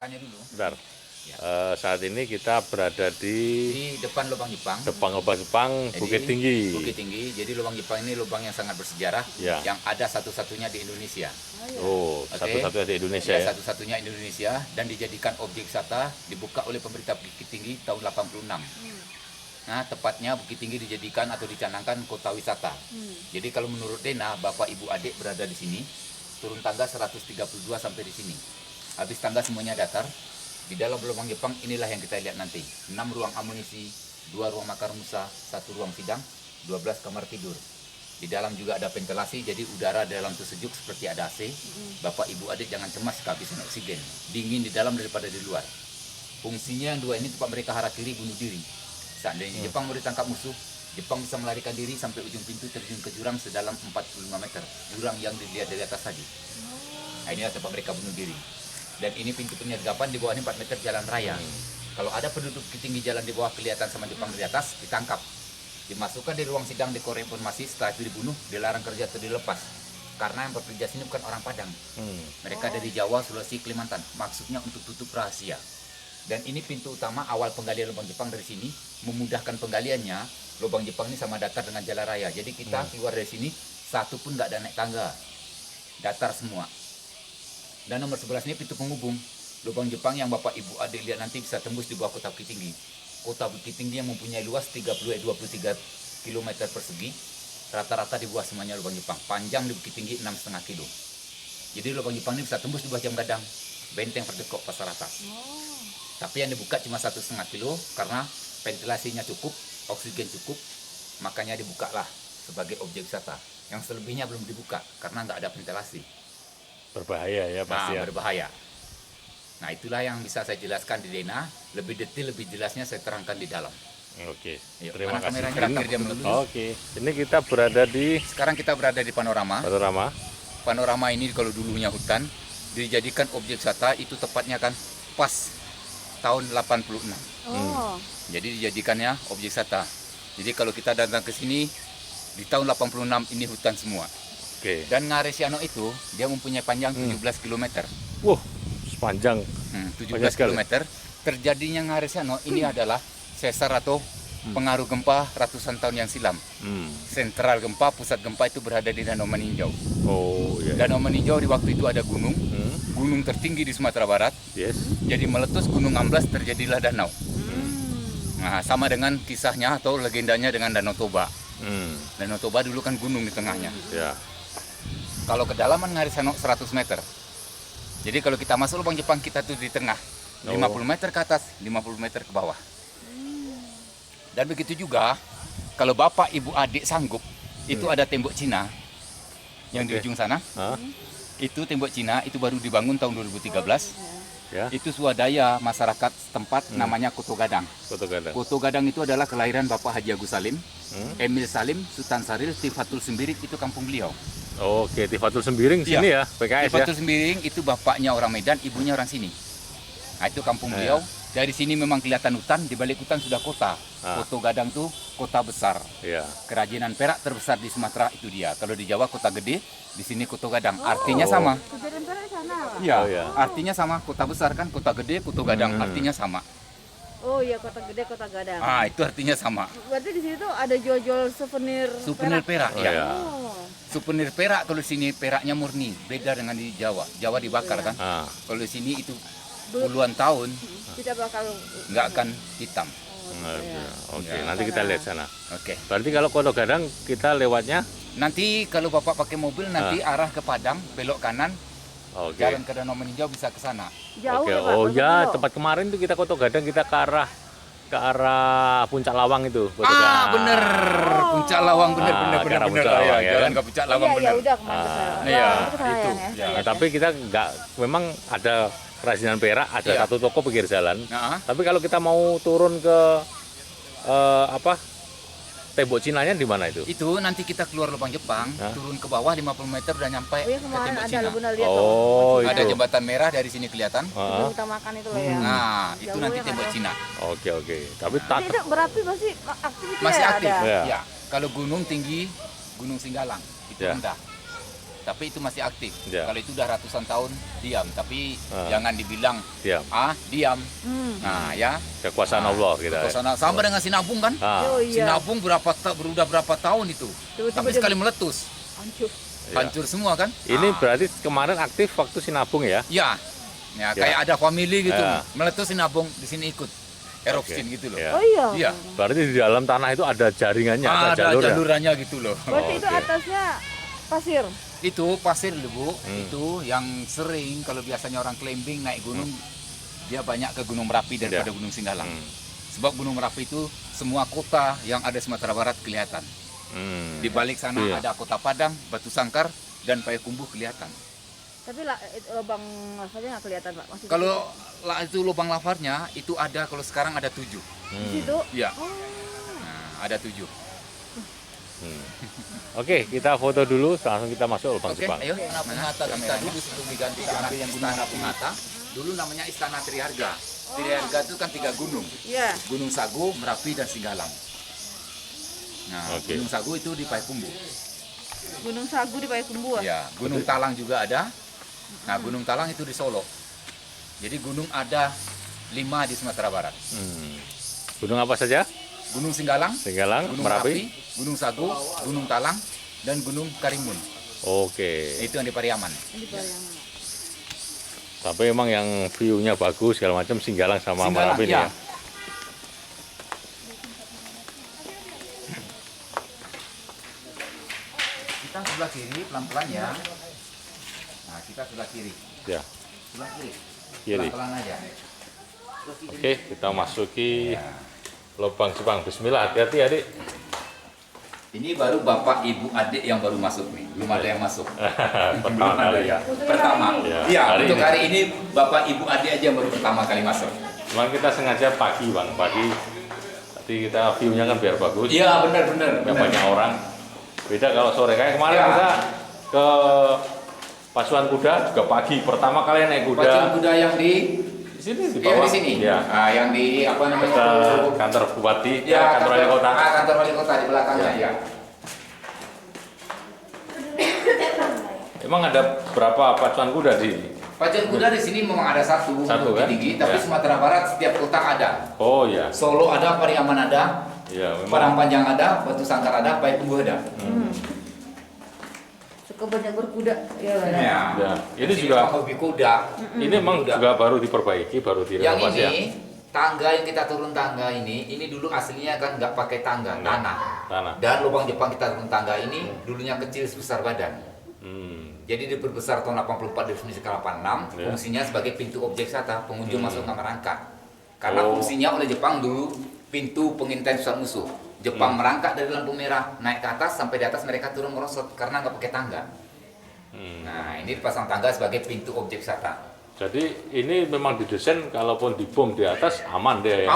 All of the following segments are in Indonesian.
Tanya dulu. Bentar. Ya. Saat ini kita berada di depan Lubang Jepang. Lubang Jepang, Bukit Tinggi. Bukit Tinggi. Jadi Lubang Jepang ini lubang yang sangat bersejarah, Ya. yang ada satu-satunya di Indonesia. Oh, satu-satunya di Indonesia ya. Satu-satunya Indonesia dan dijadikan objek wisata, dibuka oleh pemerintah Bukit Tinggi tahun 86. Nah, tepatnya Bukit Tinggi dijadikan atau dicanangkan kota wisata. Jadi kalau menurut Dena, Bapak Ibu Adik berada di sini, turun tangga 132 sampai di sini. Habis tangga semuanya datar. Di dalam lubang Jepang inilah yang kita lihat nanti. 6 ruang amunisi, 2 ruang makar musa, 1 ruang sidang, 12 kamar tidur. Di dalam juga ada ventilasi, jadi udara dalam itu sejuk seperti ada AC. Bapak Ibu Adik jangan cemas kehabisan oksigen. Dingin di dalam daripada di luar. Fungsinya yang dua ini tempat mereka harakiri bunuh diri. Seandainya Jepang mau ditangkap musuh, Jepang bisa melarikan diri sampai ujung pintu terjun ke jurang sedalam 45 meter. Jurang yang dilihat dari atas tadi. Nah, inilah tempat mereka bunuh diri. Dan ini pintu penyergapan di bawah ini 4 meter jalan raya. Kalau ada penduduk tinggi jalan di bawah kelihatan sama Jepang dari atas, ditangkap. Dimasukkan di ruang sidang di Korea informasi, setelah itu dibunuh, dilarang kerja atau dilepas. Karena yang bekerja sini bukan orang Padang. Mereka dari Jawa, Sulawesi, Kalimantan. Maksudnya untuk tutup rahasia. Dan ini pintu utama awal penggalian lubang Jepang dari sini. Memudahkan penggaliannya, lubang Jepang ini sama datar dengan jalan raya. Jadi kita keluar dari sini, satu pun nggak ada naik tangga. Datar semua. Dan nomor 11 ini pintu penghubung. Lubang Jepang yang Bapak Ibu Adik lihat nanti bisa tembus di bawah kota Bukit Tinggi. Kota Bukit Tinggi yang mempunyai luas 23 km persegi. Rata-rata di bawah semuanya lubang Jepang. Panjang di Bukit Tinggi 6,5 kilo. Jadi lubang Jepang ini bisa tembus di bawah Jam Gadang. Benteng Perdekok Pasar Atas. Tapi yang dibuka cuma 1,5 kilo karena ventilasinya cukup, oksigen cukup. Makanya dibukalah sebagai objek wisata. Yang selebihnya belum dibuka karena nggak ada ventilasi. Berbahaya ya pasti ya. Berbahaya. Nah, itulah yang bisa saya jelaskan di Dena. Lebih detail, lebih jelasnya saya terangkan di dalam. Oke. Yuk, Terima kasih. Oke. Ini kita berada di Sekarang kita berada di Panorama. Panorama ini kalau dulunya hutan, dijadikan objek wisata, itu tepatnya kan pas tahun 86. Jadi dijadikannya objek wisata. Jadi kalau kita datang ke sini di tahun 86 ini hutan semua. Dan Ngaresiano itu dia mempunyai panjang 17 km. Wah, sepanjang 17 km. Terjadinya Ngaresiano ini adalah sesar atau pengaruh gempa ratusan tahun yang silam. Sentral gempa, pusat gempa itu berada di Danau Meninjau. Oh, iya. Danau Meninjau di waktu itu ada gunung. Gunung tertinggi di Sumatera Barat. Jadi meletus gunung amblas, terjadilah danau. Nah, sama dengan kisahnya atau legendanya dengan Danau Toba. Danau Toba dulu kan gunung di tengahnya. Kalau kedalaman Ngaresiano 100 meter. Jadi kalau kita masuk lubang Jepang, kita tuh di tengah. 50 meter ke atas, 50 meter ke bawah. Dan begitu juga, kalau Bapak, Ibu, Adik sanggup, itu ada tembok Cina yang di ujung sana. Itu tembok Cina, itu baru dibangun tahun 2013. Itu swadaya masyarakat setempat, namanya Koto Gadang. Koto Gadang itu adalah kelahiran Bapak Haji Agus Salim, Emil Salim, Sultan Saril, Tifatul Sembiring, itu kampung beliau. Oke, Tifatul Sembiring sini ya, PKS Tifatul Sembiring itu bapaknya orang Medan, ibunya orang sini. Nah, itu kampung beliau. Dari sini memang kelihatan hutan, di balik hutan sudah kota. Koto Gadang tuh kota besar. Kerajinan perak terbesar di Sumatera itu dia. Kalau di Jawa kota gede, di sini Koto Gadang. Artinya sama. Iya, artinya sama. Kota besar kan, kota gede, Koto Gadang. Artinya sama. Oh iya, kota gede, kota Gadang. Ah, itu artinya sama. Berarti di sini tuh ada jual-jual souvenir perak ya. Souvenir perak, kalau di sini peraknya murni, beda dengan di Jawa. Jawa dibakar kan. Kalau di sini itu puluhan tahun tidak bakal nggak akan hitam. Oke, nanti kita lihat sana. Oke. Berarti kalau Koto Gadang kita lewatnya? Nanti kalau Bapak pakai mobil nanti arah ke Padang, belok kanan. Jalan ke Danau Meninjau bisa ke sana. Jauh ya, Pak? Oh ya, tempat kemarin tuh kita Koto Gadang, kita ke arah Puncak Lawang itu. Bener. Puncak Lawang bener. Jalan ke Puncak Lawang bener. Ya udah kemana itu. Tapi kita nggak, memang ada kerajinan perak, ada satu toko pinggir jalan. Tapi kalau kita mau turun ke tembok Cinanya di mana itu? Itu nanti kita keluar lubang Jepang, turun ke bawah 50 meter udah nyampe ke tembok Cina. Ada jembatan merah dari sini kelihatan. Kita makan itu loh ya. Nah, itu nanti tembok Cina. Oke. Tapi itu berapi masih aktif masih aktif. Ya. Ya. Kalau gunung tinggi, Gunung Singgalang itu rendah. tapi itu masih aktif. Ya. Kalau itu udah ratusan tahun diam, tapi Ah. jangan dibilang Diam. diam. Hmm. Nah, ya. Kekuasaan Allah kita. Kekuasaan sama dengan sinabung kan? Oh iya. Sinabung udah berapa tahun itu, Tiba-tiba tapi dia sekali meletus, hancur. Ya. hancur semua kan? Ini berarti kemarin aktif waktu sinabung ya? Ya, kayak ada family gitu, Ya. meletus sinabung di sini ikut erupsi Oke. gitu loh. Ya. Oh iya. Iya. Berarti di dalam tanah itu ada jaringannya, ada Ada jalurnya. jalurannya gitu loh. Berarti itu Oke. atasnya pasir. Itu pasir loh, Bu. Hmm. Itu yang sering kalau biasanya orang climbing naik gunung, dia banyak ke Gunung Merapi daripada Ya. Gunung Singgalang. Hmm. Sebab Gunung Merapi itu semua kota yang ada Sumatera Barat kelihatan. Hmm. Di balik sana Iya. ada Kota Padang, Batu Sangkar, dan Payakumbuh kelihatan. Tapi lubang lavanya nggak kelihatan, Pak. Masih Kalau itu lubang lavarnya itu ada, kalau sekarang ada 7. di situ. Iya, Oh. nah, ada 7. Oke, kita foto dulu, langsung kita masuk lubang Oke, Jepang. ayo. Penata kita dulu sebelum diganti tanah yang Istana Penata. Dulu namanya Istana Triharga. Triharga itu kan 3 gunung. Iya. Gunung Sago, Merapi, dan Singgalang. Nah, Oke. Gunung Sago itu di Payakumbuh. Gunung Sagu di Payakumbuh. Ya, Gunung Talang juga ada. Nah, Gunung Talang itu di Solo. Jadi gunung ada 5 di Sumatera Barat. Gunung apa saja? Gunung Singgalang, Singgalang, Gunung Merapi. Gunung Sago, Gunung Talang, dan Gunung Karimun. Oke. Itu yang di Pariaman. Di Pariaman. Tapi emang yang view-nya bagus segala macam Singgalang sama Singgalang, Merapi ini ya. ya. Kita sebelah kiri pelan-pelan ya. Nah, kita sebelah kiri. Ya. Sebelah kiri. Kiri. Pelan-pelan aja. Oke, kita masuki lubang Jepang. Bismillah, hati-hati adik. Ini baru bapak, ibu, adik yang baru masuk nih. Belum ada yang masuk. Pertama Belum ada kali ya. Untuk Pertama. hari ini. Iya, Hari untuk ini. hari ini bapak, ibu, adik aja yang baru pertama kali masuk. Cuman kita sengaja pagi bang, pagi. Tadi kita view-nya kan biar bagus. Iya, benar-benar. Yang banyak orang. Beda kalau sore kayak kemarin Ya. kita ke Pasuan Kuda juga pagi. Pertama kali naik kuda. Pacuan kuda yang di Di sini di yang bawah. di sini. Ya. Nah, yang di apa namanya? Ke itu? kantor bupati, Ya, kantor wali kota. Kantor wali kota di belakangnya Ya. ya. Emang ada berapa pacuan kuda di sini? Pacuan kuda di sini memang ada satu Satu, Bukit kan? Tinggi, tapi Ya. Sumatera Barat setiap kota ada. Oh ya, Solo ada, Pariaman ada, ya Padang memang. Panjang ada, Batu Sangkar ada, Payakumbuh ada. Suka banyak berkuda. Iya. Ya. Ya, ini Di sini juga- memang hobi kuda. Ini memang Kuda. juga baru diperbaiki, baru Yang direnovasi ya. ini tangga yang kita turun tangga ini dulu aslinya kan nggak pakai tangga, tanah. Tanah. Dan lubang Jepang kita turun tangga ini dulunya kecil sebesar badan. Jadi diperbesar tahun 84 definisi ke 86, Ya. fungsinya sebagai pintu objek wisata, pengunjung masuk nggak merangkak. Karena Oh. fungsinya oleh Jepang dulu pintu pengintai susah musuh. Jepang merangkak dari lampu merah, naik ke atas, sampai di atas mereka turun merosot karena nggak pakai tangga. Nah, ini dipasang tangga sebagai pintu objek wisata. Jadi ini memang didesain kalaupun dibom di atas aman deh ya.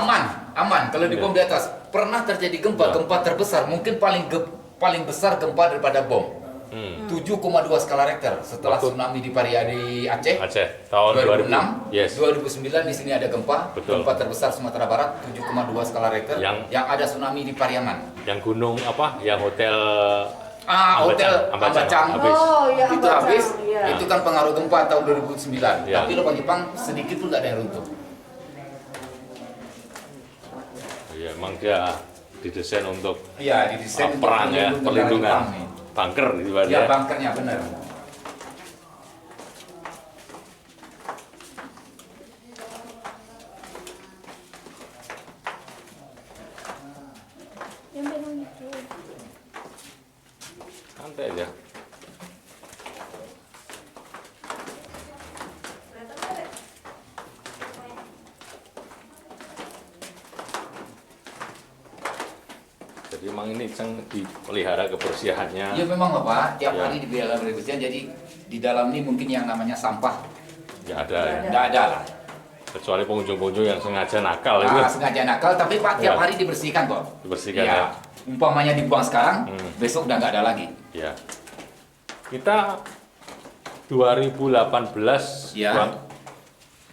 Aman. Kalau di bom di atas, pernah terjadi gempa, Ya. gempa terbesar, mungkin paling besar gempa daripada bom. 7,2 skala Richter setelah Waktu- tsunami di Aceh. Aceh tahun 2006, 2000. Yes. 2009 di sini ada gempa, Betul. gempa terbesar Sumatera Barat 7,2 skala Richter, Yang- yang ada tsunami di Pariaman. Yang gunung apa? Yang hotel Hotel Ambacang. Habis. Oh iya. Itu Ambacang, habis, iya. itu kan pengaruh gempa tahun 2009. Ya. Tapi lubang Jepang sedikit pun nggak ada yang runtuh. Iya, emang dia didesain untuk Iya, didesain untuk perang ya, tentara perlindungan. Jepang nih. Bunker ibaratnya. Iya, bunkernya benar. Yang memang itu. Santai aja. Jadi emang ini Ceng dipelihara kebersihannya. Ya memang Bapak, tiap Ya. hari dibiarkan berbersih. Jadi di dalam ini mungkin yang namanya sampah Ya ada ya. nggak ada lah. Kecuali pengunjung-pengunjung yang sengaja nakal itu Sengaja nakal, tapi Pak tiap Ya. hari dibersihkan kok. dibersihkan Iya. ya. Umpamanya dibuang sekarang, Hmm. besok udah nggak ada lagi. Ya. Kita 2018 Ya. Bang,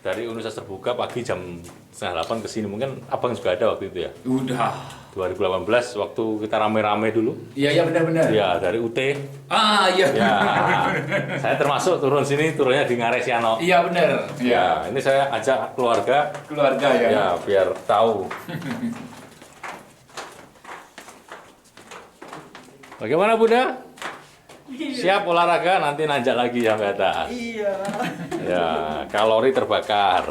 dari Universitas Terbuka pagi jam 7:30 ke sini. Mungkin abang juga ada waktu itu ya? Udah. 2018 waktu kita rame-rame dulu. Iya benar-benar. Ya, dari UT. Ah iya. Ya, saya termasuk turun sini, turunnya di Ngaresiano. Iya benar. Ya, ini saya ajak keluarga. Keluarga ya. Ya, biar tahu. Bagaimana Bunda? Siap olahraga, nanti nanjak lagi sampai atas. Iya. Ya, kalori terbakar.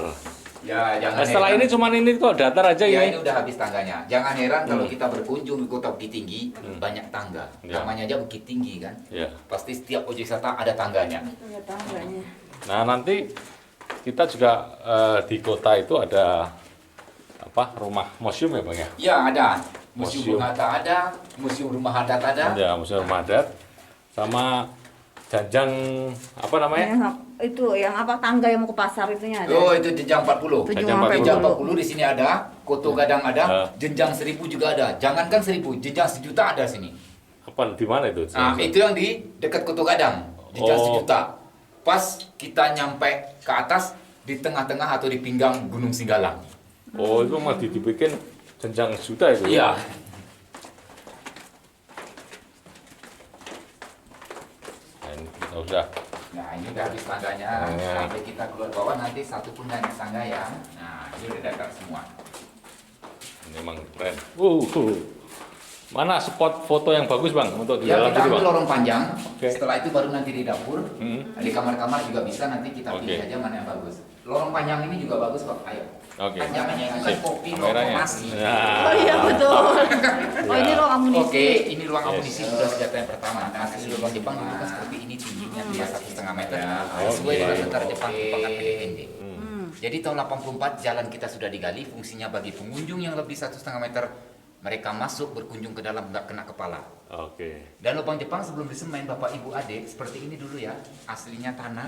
Ya jangan. Setelah heran. ini cuman ini kok datar aja Ya ini. ini udah habis tangganya. Jangan heran kalau kita berkunjung di kota Bukit Tinggi banyak tangga. Ya. Namanya aja Bukit Tinggi kan. Ya. Pasti setiap objek wisata ada tangganya. Ada tangganya. Nah, nanti kita juga di kota itu ada apa? Rumah museum ya, Bang ya? Ya ada. Museum Museum. Bung Hatta ada, Museum Rumah Adat ada. Ada museum rumah adat sama janjang apa namanya? Itu yang apa tangga yang mau ke pasar itunya ada. Oh itu jenjang 40. Jenjang Jenjang 40. 40 di sini ada, Koto Gadang ada, jenjang 1000 juga ada. Jangankan 1000, jenjang 1 juta ada sini. Apa di mana itu? Nah, itu yang di dekat Koto Gadang, jenjang Oh. 1 juta. Pas kita nyampe ke atas di tengah-tengah atau di pinggang Gunung Singgalang. Oh, itu mah dibikin jenjang juta itu. Iya. Nah, ini kita udah. Nah, ini udah habis tangganya. Ya. Sampai kita keluar bawah nanti satu pun hanya tangga ya. Nah, ini udah datar semua. Ini memang keren. Mana spot foto yang bagus Bang untuk di Ya, dalam kita sini ambil Bang? lorong panjang. Oke. Setelah itu baru nanti di dapur. Hmm. Di kamar-kamar juga bisa, nanti kita pilih Oke. aja mana yang bagus. Lorong panjang ini juga bagus kok. Ayo. Oke. Panjangannya bukan Sip. kopi, Kameranya. nasi. Nah. Oh iya betul. Oh ini ruang amunisi. Oke, ini ruang Yes. amunisi sudah senjata yang pertama. Nah, asli lubang Jepang dulu kan seperti ini tingginya dia 1,5 meter. Sesuai Oke. dengan tentara Jepang Jepangan pendek. Hmm. Jadi tahun 84 jalan kita sudah digali, fungsinya bagi pengunjung yang lebih 1,5 meter mereka masuk berkunjung ke dalam nggak kena kepala. Oke. Dan lubang Jepang sebelum disemen Bapak Ibu Adik seperti ini dulu ya, aslinya tanah,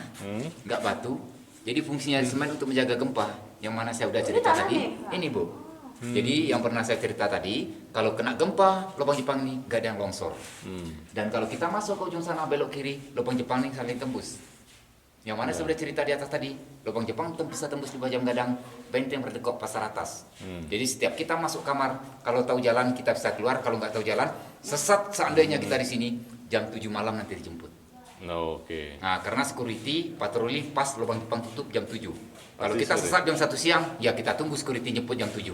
nggak batu. Jadi fungsinya disemen untuk menjaga gempa. Yang mana saya udah cerita tanah tadi, nih, Pak? ini Bu. Jadi yang pernah saya cerita tadi, kalau kena gempa lubang Jepang ini nggak ada yang longsor. Dan kalau kita masuk ke ujung sana belok kiri, lubang Jepang ini saling tembus. Yang mana saya sudah cerita di atas tadi, lubang Jepang bisa tembus di Bajam Gadang, benteng berdekok pasar atas. Jadi setiap kita masuk kamar, kalau tahu jalan kita bisa keluar, kalau nggak tahu jalan, sesat seandainya kita di sini, jam 7 malam nanti dijemput. Oke. Nah, karena security patroli pas lubang Jepang tutup jam 7. Kalau Pasti kita sore. sesat jam 1 siang, ya kita tunggu security jemput jam 7.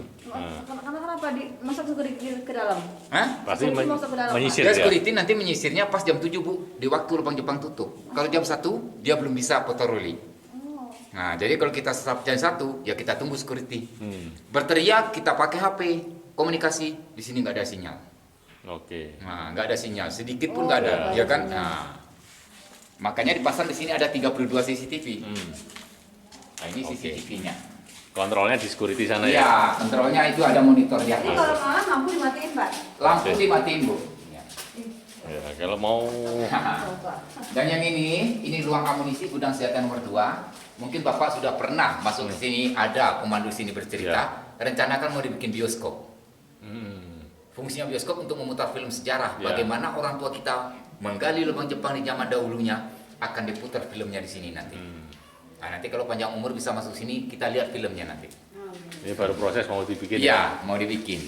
Kenapa masuk ke dalam? Hah? Pasti Security masuk ke dalam, Pak. menyisir Dia ya. security nanti menyisirnya pas jam 7 Bu, di waktu lubang Jepang tutup. Kalau jam 1, dia belum bisa patroli. Nah, jadi kalau kita sesat jam 1, ya kita tunggu security. Berteriak, kita pakai HP, komunikasi, di sini nggak ada sinyal. Oke. Nah, nggak ada sinyal, sedikit pun nggak ada, ya kan? Nah, makanya dipasang di sini ada 32 CCTV. Nah, ini Oke. CCTV-nya. Kontrolnya di security sana ya. Iya, kontrolnya itu ada monitor di Ini atas. kalau malam lampu dimatiin, Pak. Lampu Oke. dimatiin, Bu. Ya. Ya, kalau mau Coba. Dan yang ini ruang amunisi gudang senjata nomor 2. Mungkin Bapak sudah pernah masuk ke sini, ada pemandu sini bercerita, rencanakan mau dibikin bioskop. Fungsinya bioskop untuk memutar film sejarah, Ya. bagaimana orang tua kita menggali lubang Jepang di zaman dahulunya, akan diputar filmnya di sini nanti. Nah, nanti kalau panjang umur bisa masuk sini, kita lihat filmnya nanti. ini baru proses mau dibikin. Iya, mau dibikin.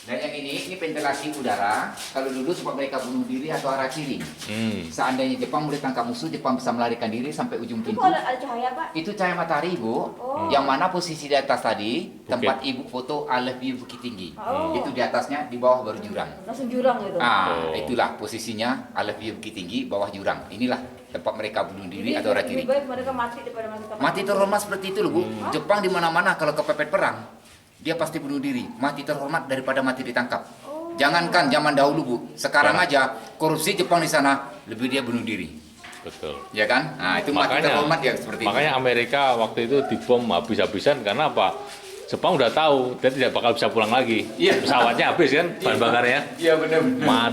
Dan yang ini ventilasi udara. Kalau dulu supaya mereka bunuh diri atau arah kiri. Seandainya Jepang boleh tangkap musuh, Jepang bisa melarikan diri sampai ujung Itu pintu. ada cahaya, Pak. Itu cahaya matahari, Bu. Oh. Yang mana posisi di atas tadi, tempat Ibu foto I Love You Bukit Tinggi. Oh. Itu di atasnya, di bawah baru jurang. Langsung jurang gitu. Ah, Oh. itulah posisinya I Love You Bukit Tinggi, bawah jurang. Inilah tempat mereka bunuh diri atau arah kiri. Lebih baik mereka mati daripada mereka Mati terhormat seperti itu loh, Bu. Jepang di mana-mana kalau kepepet perang, dia pasti bunuh diri. Mati terhormat daripada mati ditangkap. Jangankan zaman dahulu, Bu. Sekarang aja korupsi Jepang di sana lebih dia bunuh diri. Betul. Ya kan? Nah, itu mati terhormat ya seperti makanya Amerika waktu itu dibom habis-habisan karena apa? Jepang udah tahu dia tidak bakal bisa pulang lagi. Iya. Pesawatnya habis kan, bahan bakarnya. Iya benar.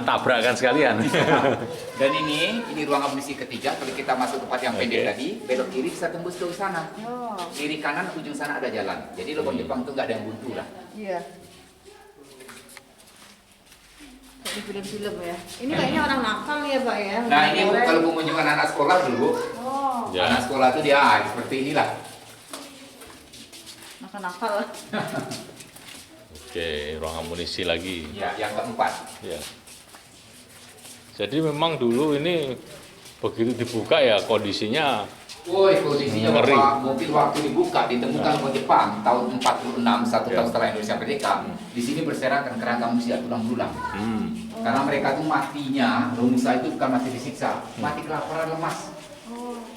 Tabrakan sekalian. Dan ini ruang amunisi ketiga. Kalau kita masuk tempat yang pendek Oke. tadi, belok kiri bisa tembus ke sana. Oh, Kiri kanan ujung sana ada jalan. Jadi lubang Jepang itu nggak ada yang buntu lah. iya. di film-film ya. Ini kayaknya orang nakal ya Pak ya. Nah ini Bu, Goreng. kalau pengunjungan anak sekolah dulu, Oh, Ya. anak sekolah itu dia seperti inilah. nakal-nakal. Oke, ruang amunisi lagi. Ya, yang keempat. Ya. Jadi memang dulu ini begitu dibuka ya kondisinya Woi, kondisinya Ngeri. Bapak, mobil waktu dibuka ditemukan oleh Jepang tahun 46, satu Ya. tahun setelah Indonesia merdeka. Di sini berserakan kerangka manusia tulang belulang. Karena mereka itu matinya, Romusa itu bukan mati disiksa, mati kelaparan lemas.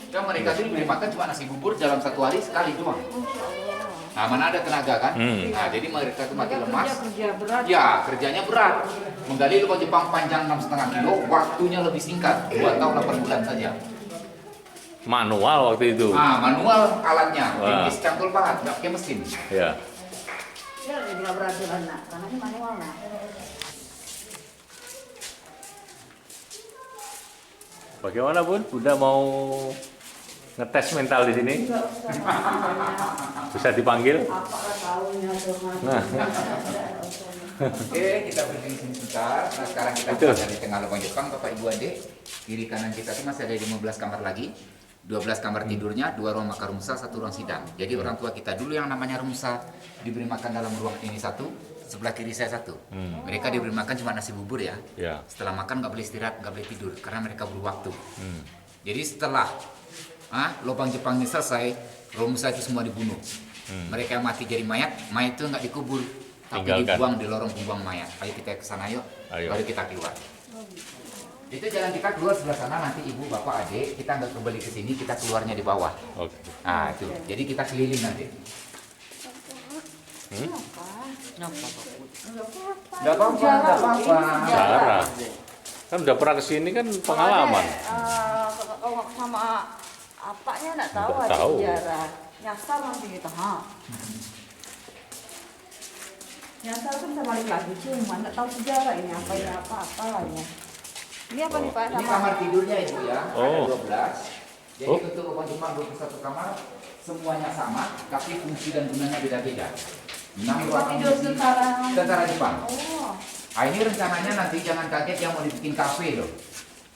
Kan mereka itu diberi makan cuma nasi bubur dalam satu hari sekali doang. Nah, mana ada tenaga kan? Nah, jadi mereka itu mati lemas. Kerja berat. Ya, kerjanya berat. Menggali lubang Jepang panjang 6,5 kilo, waktunya lebih singkat, 2 tahun 8 bulan saja. Manual waktu itu. Manual alatnya, Wah. tipis cangkul pahat, nggak pakai mesin. Ya. Ya, nggak berat karena ini manual nah. Bagaimana Bun? Bunda mau ngetes mental di sini? Nggak usah. Bisa dipanggil? Apalah tahunya tuh Mas. Nah. Oke, kita berdiri sini sebentar. Nah, sekarang kita Betul. berada di tengah lubang Jepang, Bapak Ibu Adik. Kiri kanan kita itu masih ada 15 kamar lagi. 12 kamar tidurnya, 2 ruang makan rumsa, 1 ruang sidang. Jadi orang tua kita dulu yang namanya rumsa diberi makan dalam ruang ini 1, sebelah kiri saya 1. Mereka diberi makan cuma nasi bubur ya. Ya. Setelah makan nggak boleh istirahat, nggak boleh tidur karena mereka berwaktu. Jadi setelah lubang Jepang ini selesai, Romusa itu semua dibunuh. Mereka yang mati jadi mayat, mayat itu nggak dikubur, tapi Tinggalkan. dibuang di lorong pembuang mayat. Ayo kita ke sana yuk, Ayo. baru kita keluar. Itu jalan kita keluar sebelah sana, nanti ibu, bapak, adik, kita nggak kembali ke sini, kita keluarnya di bawah. Oke. Nah itu, jadi kita keliling nanti. Nggak apa-apa, nggak apa-apa. Sejarah. Kan udah pernah kesini kan pengalaman. Kalau sama apanya nggak tahu Nggak aja tahu. sejarah. Nyasar nanti kita, Nyasar kan sama lagi cuma nggak tahu sejarah ini apa ya apa lah ya. Ini apa nih Pak? Ini kamar tidurnya ibu ya, Oh. ada 12. Jadi Oh. untuk lubang Jepang 21 kamar, semuanya sama, tapi fungsi dan gunanya beda-beda. 6 ruang tidur amunisi tentara. tentara Jepang. Oh, Nah, ini rencananya nanti jangan kaget yang mau dibikin kafe loh.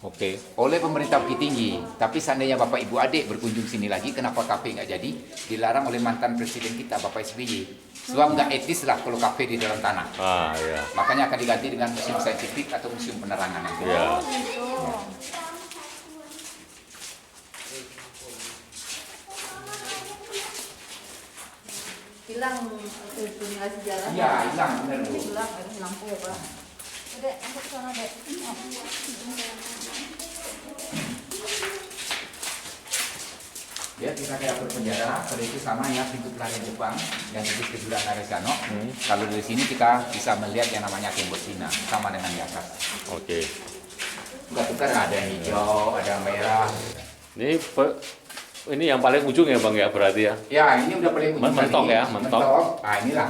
Oke. Oleh pemerintah Bukit Tinggi. Tapi seandainya Bapak Ibu Adik berkunjung sini lagi, kenapa kafe nggak jadi? Dilarang oleh mantan presiden kita, Bapak SBY. Sebab nggak etis lah kalau kafe di dalam tanah. Ah ya. Makanya akan diganti dengan museum saintifik atau museum penerangan nanti. Ya. gitu. Hilang dunia sejarah. Iya, hilang benar Bu. Hilang lampu ya Pak. Dek, angkat sana Dek. Ya, kita kayak berpenjara, seperti itu sama ya pintu pelarian Jepang yang disebut Kejuran Naresano. Kalau dari sini kita bisa melihat yang namanya tembok Cina, sama dengan di atas. Oke. Tukar-tukar ada yang hijau, ada yang merah. Ini yang paling ujung ya Bang ya berarti ya. Ya, ini udah paling ujung Mentok tadi. ya, mentok. Nah, inilah.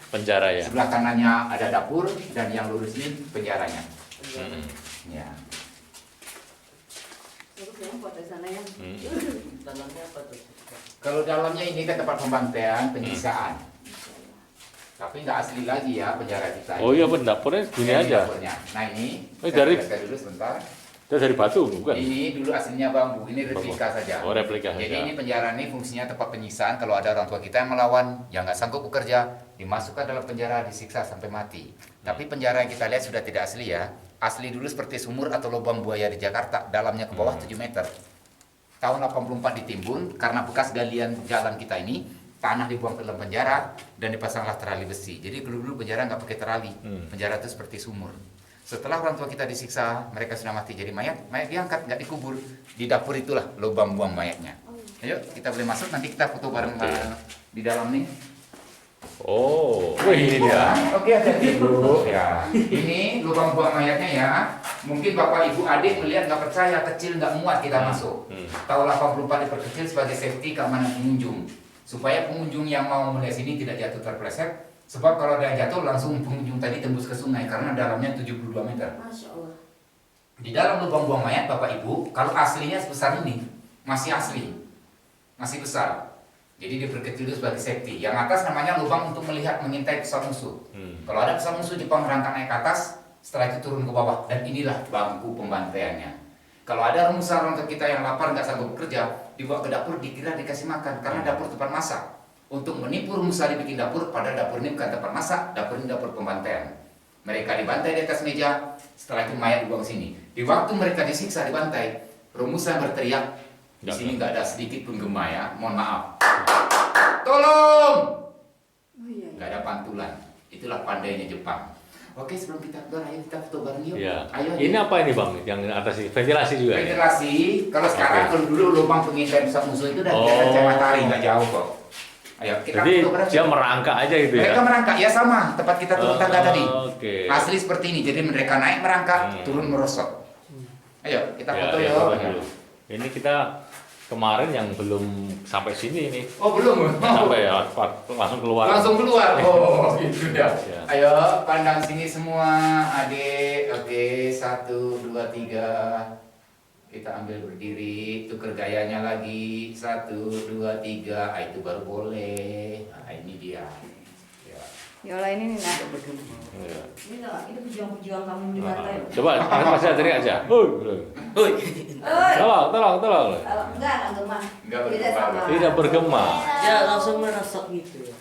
Penjara ya. Sebelah kanannya ada dapur dan yang lurus ini penjaranya. Ya. Terus yang foto sana ya. Kalau dalamnya ini kan tempat pembantaian, penyiksaan. Tapi nggak asli lagi ya penjara kita. Oh iya benar, dapurnya gini Ini aja. dapurnya. Nah ini, Oh, saya dari- jelaskan dulu sebentar. Itu dari batu bukan? Ini dulu aslinya bambu, ini replika saja. Oh replika Jadi saja. ini penjara ini fungsinya tempat penyiksaan. Kalau ada orang tua kita yang melawan, yang nggak sanggup bekerja, dimasukkan dalam penjara, disiksa sampai mati. Tapi penjara yang kita lihat sudah tidak asli ya. Asli dulu seperti sumur atau lubang buaya di Jakarta, dalamnya ke bawah 7 meter. Tahun 84 ditimbun, karena bekas galian jalan kita ini, tanah dibuang ke dalam penjara, dan dipasanglah terali besi. Jadi dulu penjara nggak pakai terali, penjara itu seperti sumur. Setelah orang tua kita disiksa, mereka sudah mati jadi mayat, mayat diangkat, nggak dikubur. Di dapur itulah lubang buang mayatnya. Ayo, kita boleh masuk, nanti kita foto bareng di dalam nih. Oh, wih ini dia. Oke, hati-hati Bu. Ya, ini lubang buang mayatnya ya. Mungkin Bapak Ibu adik melihat nggak percaya, kecil nggak muat kita masuk. Tahun 84 diperkecil sebagai safety keamanan pengunjung. Supaya pengunjung yang mau melihat sini tidak jatuh terpleset. Sebab kalau ada yang jatuh langsung pengunjung tadi tembus ke sungai karena dalamnya 72 meter. Masya Allah. Di dalam lubang buang mayat Bapak Ibu, kalau aslinya sebesar ini, masih asli. Masih besar. Jadi diperkecil itu sebagai safety. Yang atas namanya lubang untuk melihat mengintai pesawat musuh. Kalau ada pesawat musuh Jepang merangkak naik ke atas, Setelah itu turun ke bawah, dan inilah bangku pembantaiannya. Kalau ada rusa-rusa kita yang lapar nggak sanggup bekerja, dibawa ke dapur, dikira dikasih makan karena dapur tempat masak. Untuk menipu rusa dibikin dapur, padahal dapur ini bukan tempat masak, dapur ini dapur pembantaian. Mereka dibantai di atas meja, setelah itu mayat dibuang sini. Di waktu mereka disiksa dibantai, Romusa berteriak, di sini nggak ada sedikit pun gema ya, mohon maaf. Tolong! Oh iya. Nggak ada pantulan. Itulah pandainya Jepang. Oke, sebelum kita keluar, ayo kita foto bareng yuk. Ya. Ayo. Ini apa ini bang? Yang atas ini ventilasi juga. Ya? Ventilasi. Kalau sekarang, kalau dulu lubang pengintai musuh itu udah kelihatan cahaya matahari, nggak jauh kok. Ayo kita Jadi foto bareng. dia merangkak aja gitu ya? Mereka merangkak, ya sama tempat kita turun tangga tadi. Oke. Asli seperti ini. Jadi mereka naik merangkak, turun merosot. Ayo kita foto ya, yuk. foto dulu. Ini kita kemarin yang belum sampai sini nih. Oh belum? Sampai ya, langsung keluar. Langsung keluar. Oh gitu ya. Ya. Ayo pandang sini semua, adik. Oke, 1, 2, 3. Kita ambil berdiri, tuker gayanya lagi. 1, 2, 3. Ah, itu baru boleh. Nah, ini dia. Ya. Yola ini nih nak. Ya. Ini nak, ini pejuang-pejuang kamu di Nah, lantai. coba masih teriak aja. Oi. Tolong. Kalau enggak gemah. Enggak Tidak bergema. sama. Tidak bergema. Ya langsung merosot gitu ya.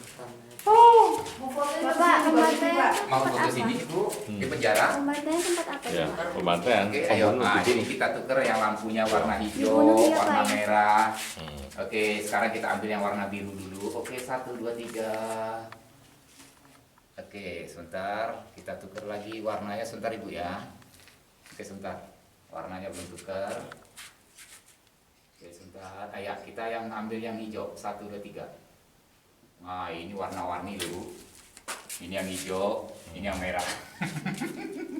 Mau foto Bapak, pembantaian Mau tempat foto apa? sini, Bu? Di penjara? Pembantaian tempat apa? Ya, Pak? pembantaian. Oke, ayo. Pembunuh Nah, dibunuh. ini kita tuker yang lampunya warna hijau, Dibunuh dia, warna Pak. merah. Hmm. Oke, sekarang kita ambil yang warna biru dulu. Oke, 1, 2, 3. Oke, sebentar. Kita tuker lagi warnanya sebentar, Ibu ya. Oke, sebentar. Warnanya belum tuker. Oke, sebentar. Ayo, kita yang ambil yang hijau. 1, 2, 3. Nah, ini warna-warni dulu. Ini yang hijau, ini yang merah.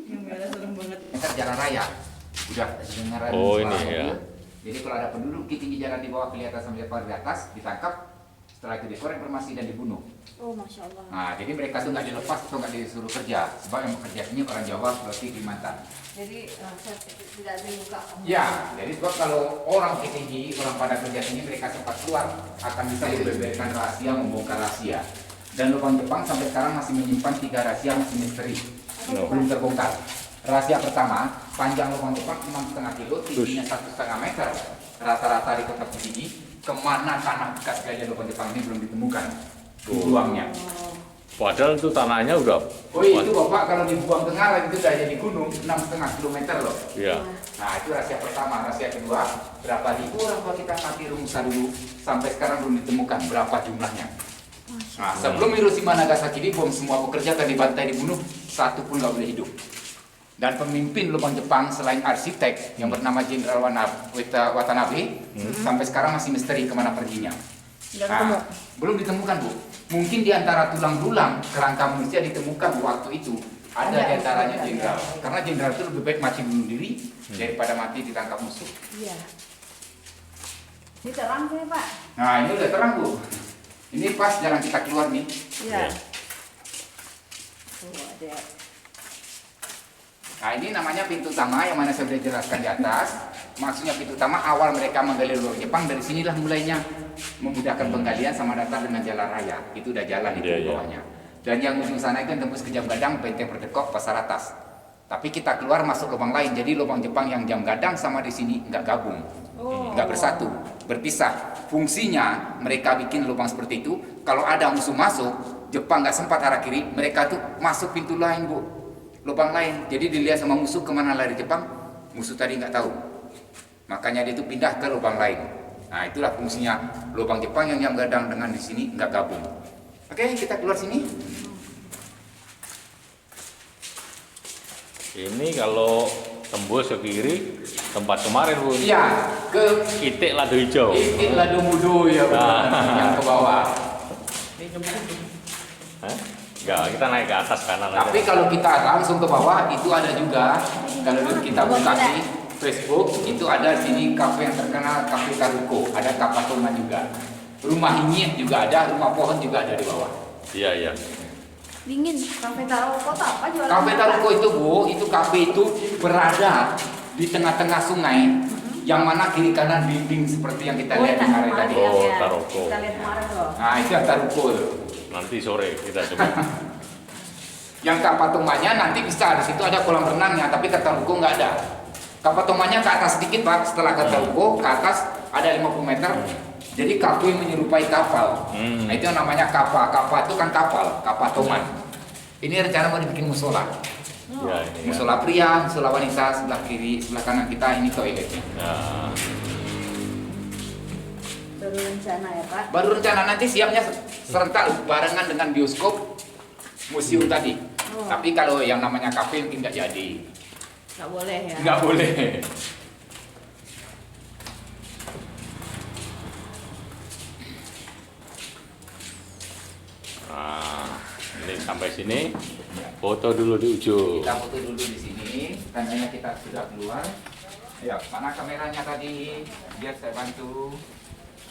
Yang merah serem banget. Ntar jalan raya. Udah dengaran Oh, suara ini mobil. ya. Jadi kalau ada penduduk di tinggi jalan di bawah kelihatan sampai di atas, ditangkap. Setelah itu dikorek informasi dan dibunuh. Oh, Masya Allah. Nah, jadi mereka tuh nggak dilepas atau nggak disuruh kerja. Sebab yang bekerja ini orang Jawa, Sulawesi, Kalimantan. Jadi saya tidak dibuka. Ya, jadi sebab kalau orang tinggi, orang pada kerja sini mereka sempat keluar akan bisa membeberkan rahasia, membongkar rahasia. Dan lubang Jepang sampai sekarang masih menyimpan 3 rahasia masih misteri, belum terbongkar. Rahasia pertama, panjang lubang Jepang 6,5 kilo, tingginya 1,5 meter. Rata-rata di kota Tinggi, kemana tanah bekas gajah lubang Jepang ini belum ditemukan buangnya. Padahal itu tanahnya udah. Oh itu Bapak kalau dibuang tengah lagi itu udah jadi gunung 6,5 km loh. Iya. Nah itu rahasia pertama. Rahasia kedua, berapa ribu orang tua kita mati Rumusa dulu sampai sekarang belum ditemukan berapa jumlahnya. Nah sebelum Hiroshima Nagasaki dibom, semua pekerja akan dibantai, dibunuh, satu pun nggak boleh hidup. Dan pemimpin lubang Jepang selain arsitek yang bernama Jenderal Watanabe sampai sekarang masih misteri kemana perginya. Nah, belum ditemukan Bu. Mungkin di antara tulang belulang kerangka manusia ditemukan waktu itu ada di antaranya jenderal. Karena jenderal itu lebih baik mati bunuh diri daripada mati ditangkap musuh. Iya. Ini terang sini Pak. Nah ini udah terang Bu. Ini pas jalan kita keluar nih. Iya. Oh ada. Nah ini namanya pintu utama yang mana saya sudah jelaskan di atas. Maksudnya pintu utama awal mereka menggali lubang Jepang, dari sinilah mulainya memudahkan penggalian sama datar dengan jalan raya. Itu udah jalan itu Iya, di iya. bawahnya. Dan yang ujung sana itu tembus ke Jam Gadang, Benteng Pertekok, Pasar Atas. Tapi kita keluar masuk lubang lain. Jadi lubang Jepang yang Jam Gadang sama di sini nggak gabung, nggak bersatu, berpisah. Fungsinya mereka bikin lubang seperti itu. Kalau ada musuh masuk, Jepang nggak sempat arah kiri, mereka tuh masuk pintu lain Bu, lubang lain. Jadi dilihat sama musuh kemana lari Jepang, musuh tadi nggak tahu. Makanya dia itu pindah ke lubang lain. Nah itulah fungsinya lubang Jepang yang Jam Gadang dengan di sini nggak gabung. Oke kita keluar sini. Ini kalau tembus ke kiri tempat kemarin Bu. Iya ke Itik lado hijau. Itik Lado Mudo ya Bu, yang ke bawah. Hah? Enggak, kita naik ke atas kanan aja. Tapi kalau kita langsung ke bawah itu ada juga. Kalau kita buka di Facebook itu ada sini kafe yang terkenal, Kafe Taruko. Ada Kapatongan juga. Rumah Inyit juga ada, rumah pohon juga ada di bawah. Iya, iya. Dingin. Kafe taruh kota apa jualan? Kafe apa? Taruko itu Bu, itu kafe itu berada di tengah-tengah sungai. Yang mana kiri kanan dinding seperti yang kita lihat kemarin tadi. Oh, Taruko. Kita lihat kemarin loh. Nah itu yang Taruko. Nanti sore kita coba. Yang kapal Tomanya nanti bisa, di situ ada kolam renangnya, tapi kata Ruko nggak ada. Kapal Tomanya ke atas sedikit Pak, setelah kata Ruko ke atas ada 50 meter. Jadi kaku yang menyerupai kapal. Nah itu yang namanya kapal. Kapal itu kan kapal Toman. Ini rencana mau dibikin musola. Ya, ini ya. Musola pria, musola wanita, sebelah kiri, sebelah kanan kita ini toiletnya. Ya. Baru rencana ya Pak. Baru rencana nanti siapnya serentak barengan dengan bioskop museum tadi. Tapi kalau yang namanya kafe mungkin nggak jadi. Nggak boleh ya. Nggak boleh. Nah, ini sampai sini. Foto dulu di ujung. Kita foto dulu di sini. Tandanya kita sudah keluar. Ayo, mana kameranya tadi? Biar saya bantu.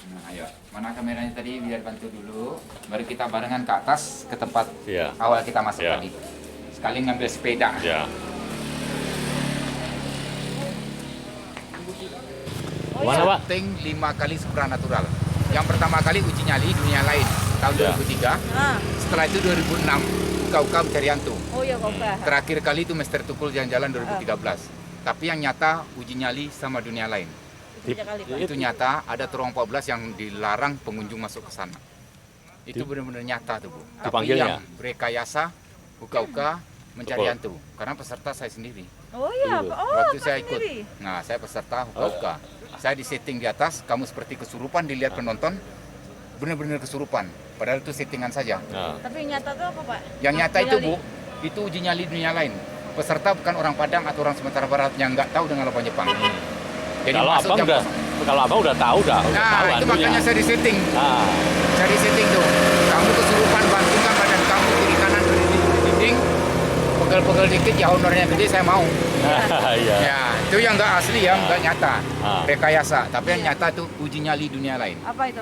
Nah, ayo, mana kameranya tadi? Biar bantu dulu. Baru kita barengan ke atas ke tempat Ya. awal kita masuk Ya. tadi. Sekali ngambil sepeda. Ya. Mana Pak? Syuting 5 kali supranatural. Yang pertama kali uji nyali dunia lain tahun Ya. 2003. Ah. Setelah itu 2006 Kau mencari hantu. Oh iya kok Pak. Terakhir kali itu Mister Tukul jalan-jalan 2013. Tapi yang nyata uji nyali sama dunia lain. Itu tiga kali Pak. Itu nyata ada terowong 14 yang dilarang pengunjung masuk ke sana. Itu benar-benar nyata tuh Bu. Tapi Dipanggilnya? yang rekayasa uka-uka mencari Betul. hantu. Karena peserta saya sendiri. Oh iya. Betul. Oh Waktu Pak saya ikut. sendiri. Nah, saya peserta uka-uka. Saya disetting di atas, kamu seperti kesurupan dilihat penonton. Benar-benar kesurupan. Padahal itu settingan saja. Nah. Tapi yang nyata tuh apa Pak? Yang nyata itu Nyali. Bu, itu uji nyali dunia lain. Peserta bukan orang Padang atau orang Sumatera Barat yang nggak tahu dengan lubang Jepang. Jadi Kalau masuk abang jam udah, kosong. kalau abang udah tahu dah. Udah Nah, tahu itu hantunya. makanya saya disetting. Ah. Saya disetting tuh. Kamu kesurupan, bantukan badan kamu kiri kanan berdiri di dinding. Pegel-pegel dikit ya honornya gede saya mau. Iya. Ya, itu yang nggak asli ya, nggak nyata. Ah. Rekayasa. Tapi yang nyata itu uji nyali dunia lain. Apa itu?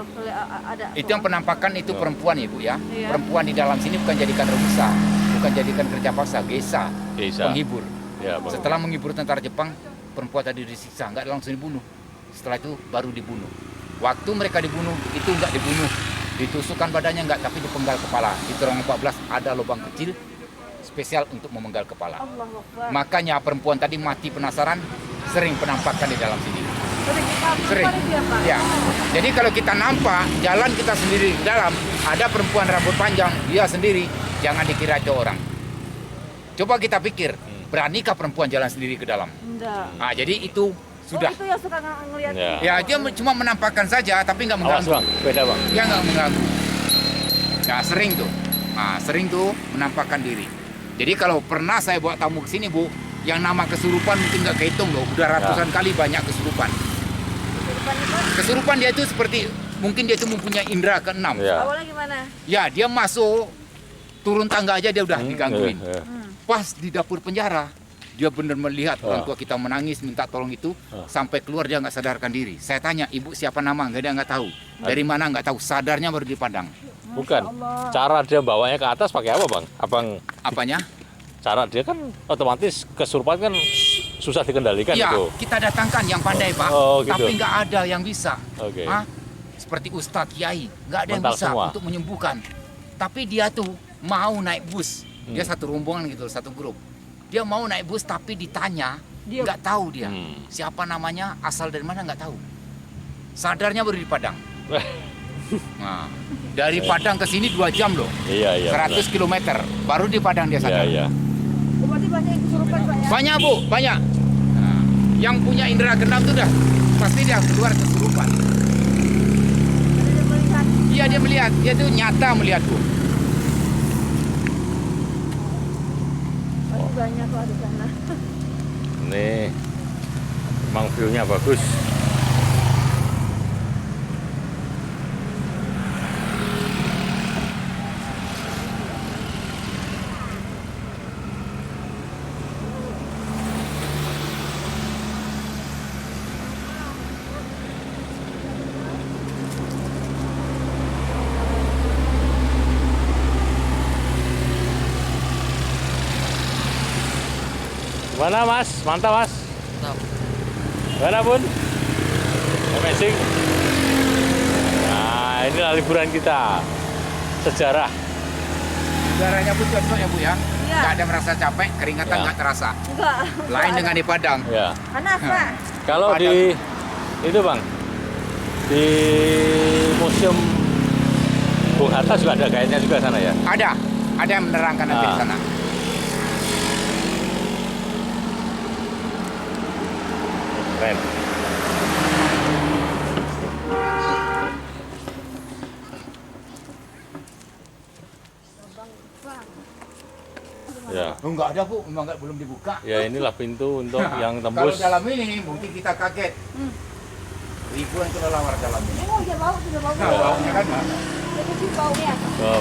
Ada. Itu yang penampakan itu perempuan Ibu ya. Iya. Perempuan di dalam sini bukan jadikan rebusa, bukan jadikan kerja paksa, gesa, Desa. penghibur. Ya, Bang. Setelah menghibur tentara Jepang, perempuan tadi disiksa, nggak langsung dibunuh. Setelah itu baru dibunuh. Waktu mereka dibunuh, itu nggak dibunuh. Ditusukkan badannya nggak, tapi dipenggal kepala. Di terowongan 14 ada lubang kecil spesial untuk memenggal kepala. Allahu Akbar. Makanya perempuan tadi mati penasaran, sering penampakan di dalam sini. Sering. Ya. Jadi kalau kita nampak, jalan kita sendiri di dalam, ada perempuan rambut panjang, dia sendiri, jangan dikira itu orang. Coba kita pikir, beranikah perempuan jalan sendiri ke dalam? Enggak. Nah, jadi itu sudah. Oh, itu yang suka ngeliat. Ya. Ya, dia cuma menampakkan saja, tapi nggak Awas mengganggu. Bang, beda Bang. Dia nggak mengganggu. Nah, sering tuh. Nah, sering tuh menampakkan diri. Jadi kalau pernah saya bawa tamu ke sini, Bu, yang nama kesurupan mungkin nggak kehitung loh. Udah ratusan kali banyak kesurupan. Kesurupan dia itu seperti, mungkin dia itu mempunyai indera keenam. Ya. Awalnya gimana? Ya, dia masuk, turun tangga aja dia udah digangguin. Ya. Pas di dapur penjara, dia benar melihat orang Ah. tua kita menangis minta tolong itu, sampai keluar dia nggak sadarkan diri. Saya tanya, ibu siapa nama? Dia nggak tahu. Dari mana nggak tahu. Sadarnya baru di Padang. Bukan. Cara dia bawanya ke atas pakai apa Bang? Abang, Apanya? cara dia kan otomatis kesurupan kan susah dikendalikan Ya, itu. kita datangkan yang pandai Pak. Oh, gitu. Tapi nggak ada yang bisa. Oke. Hah? Seperti Ustadz Kiai, nggak ada yang Mental bisa semua. untuk menyembuhkan. Tapi dia tuh mau naik bus. Dia satu rombongan gitu, satu grup. Dia mau naik bus tapi ditanya, Diam. nggak tahu dia. Hmm. Siapa namanya, asal dari mana nggak tahu. Sadarnya baru di Padang. Nah, dari Padang ke sini 2 jam loh. Iya, iya. 100 km. Baru di Padang dia Iya, sadar. iya. Oh, berarti banyak yang kesurupan Pak ya? Banyak Bu, banyak. Nah, yang punya indera keenam itu dah pasti dia keluar kesurupan. Jadi dia melihat. Iya dia melihat, dia tuh nyata melihat Bu. Pasti banyak kok di sana. Nih, emang view-nya bagus. Gimana Mas? Mantap Mas? Mantap. Gimana Bun? Amazing. Nah, inilah liburan kita. Sejarah. Udaranya pun cocok ya Bu ya. Iya. nggak ada merasa capek, keringatan Ya. nggak terasa. Enggak. Lain dengan di Padang. Ya. Panas, Pak. Kalau di itu Bang, di Museum Bung Hatta juga ada guide-nya juga sana ya? Ada yang menerangkan nanti di Ah. sana. Keren. Ya, Oh, nggak ada Bu, memang belum dibuka. ya inilah pintu untuk yang Kalau tembus. dalam ini mungkin kita kaget. Ribuan kelelawar dalam ini. Oh, dia bau, sudah bau. Nah, baunya kan. Dia kecil baunya. Ke,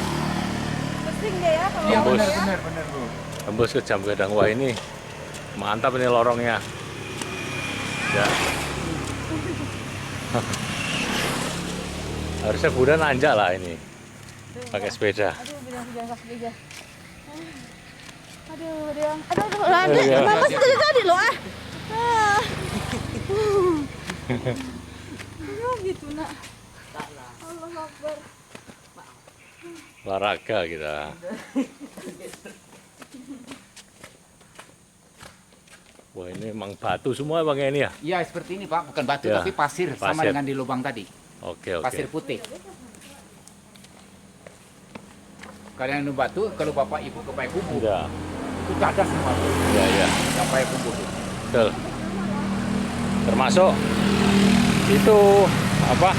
Pesing dia ya kalau Iya bau Tembus. ya. benar Bu. tembus ke jam gedang. Wah ini mantap ini lorongnya. Ya. Harusnya Bunda nanjak lah ini pakai sepeda. Aduh, bilang jangan sakit aja. Aduh, Iya. Mama dari tadi loh ah. Aduh, gitu nak. Allah Akbar. Olahraga kita. Wah ini emang batu semua Bang ya ini ya? Iya seperti ini Pak, bukan batu Ya, tapi pasir, sama pasir. dengan di lubang tadi. Oke Pasir oke. putih. Kalian yang batu, kalau Bapak Ibu ke Payakumbuh, Ya, itu cadas semua Bu, ya, ya. yang Payakumbuh itu. Betul. Termasuk itu apa?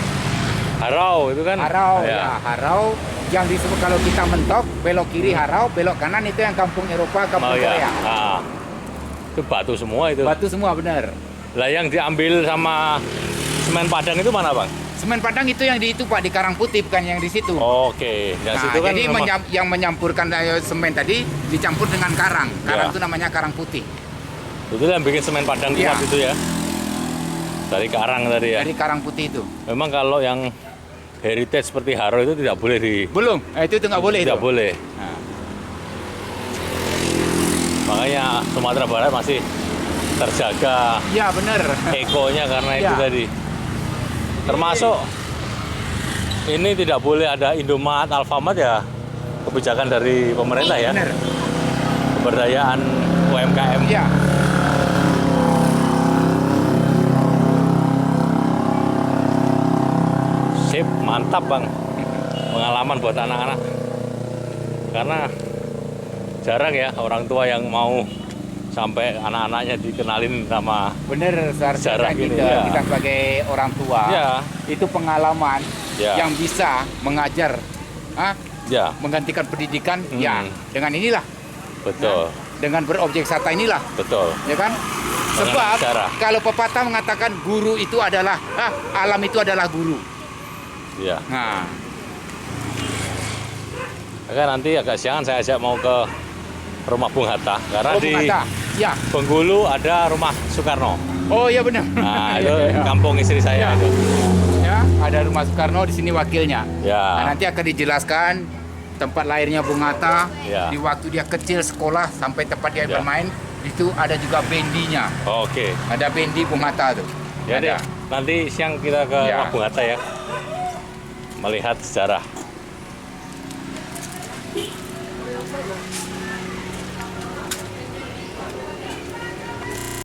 Harau itu kan? Harau, Ya. ya, Harau yang disebut kalau kita mentok, belok kiri Harau, belok kanan itu yang kampung Eropa, kampung Oh ya. Korea. Ah. Itu batu semua itu. Batu semua benar. Lah yang diambil sama semen Padang itu mana Bang? Semen Padang itu yang di itu Pak, di Karang Putih, bukan yang di situ. Oke, yang Nah, situ kan jadi memang- yang menyampurkan semen tadi dicampur dengan karang. Ya. Karang itu namanya Karang Putih. itu yang bikin semen Padang Iya. kuat itu ya. Dari karang tadi ya. Dari Karang Putih itu. Memang kalau yang heritage seperti Harau itu tidak boleh Belum, itu nggak boleh tidak itu. boleh. Nah, Makanya Sumatera Barat masih terjaga ya benar. ekonya karena itu Ya. tadi. Termasuk ini tidak boleh ada Indomaret, Alfamart ya, kebijakan dari pemerintah ya, Benar. pemberdayaan UMKM. Iya. Sip, mantap Bang. Pengalaman buat anak-anak. Karena jarang ya orang tua yang mau sampai anak-anaknya dikenalin sama Benar, Sejarah seharusnya gini, kita, ya. kita sebagai orang tua, Ya. itu pengalaman Ya. yang bisa mengajar, ya, menggantikan pendidikan, Hmm. ya dengan inilah, betul, dengan berobjek wisata inilah, betul. ya kan? Dengan Sebab sejarah. kalau pepatah mengatakan guru itu adalah, alam itu adalah guru. Ya. Nah, Maka nanti agak siangan saya ajak mau ke rumah Bung Hatta karena di Bung Hatta. Ya, Bengkulu ada rumah Soekarno. oh iya benar. Nah, itu Iya, iya. kampung istri saya Ya. itu. Ya, ada rumah Soekarno di sini wakilnya. Ya. Nah, nanti akan dijelaskan tempat lahirnya Bung Hatta, Ya. di waktu dia kecil sekolah sampai tempat dia Ya. bermain, itu ada juga bendinya. Oke. Ada bendi Bung Hatta tuh. Ya deh, ada. nanti siang kita ke Ya. rumah Bung Hatta ya. Melihat sejarah.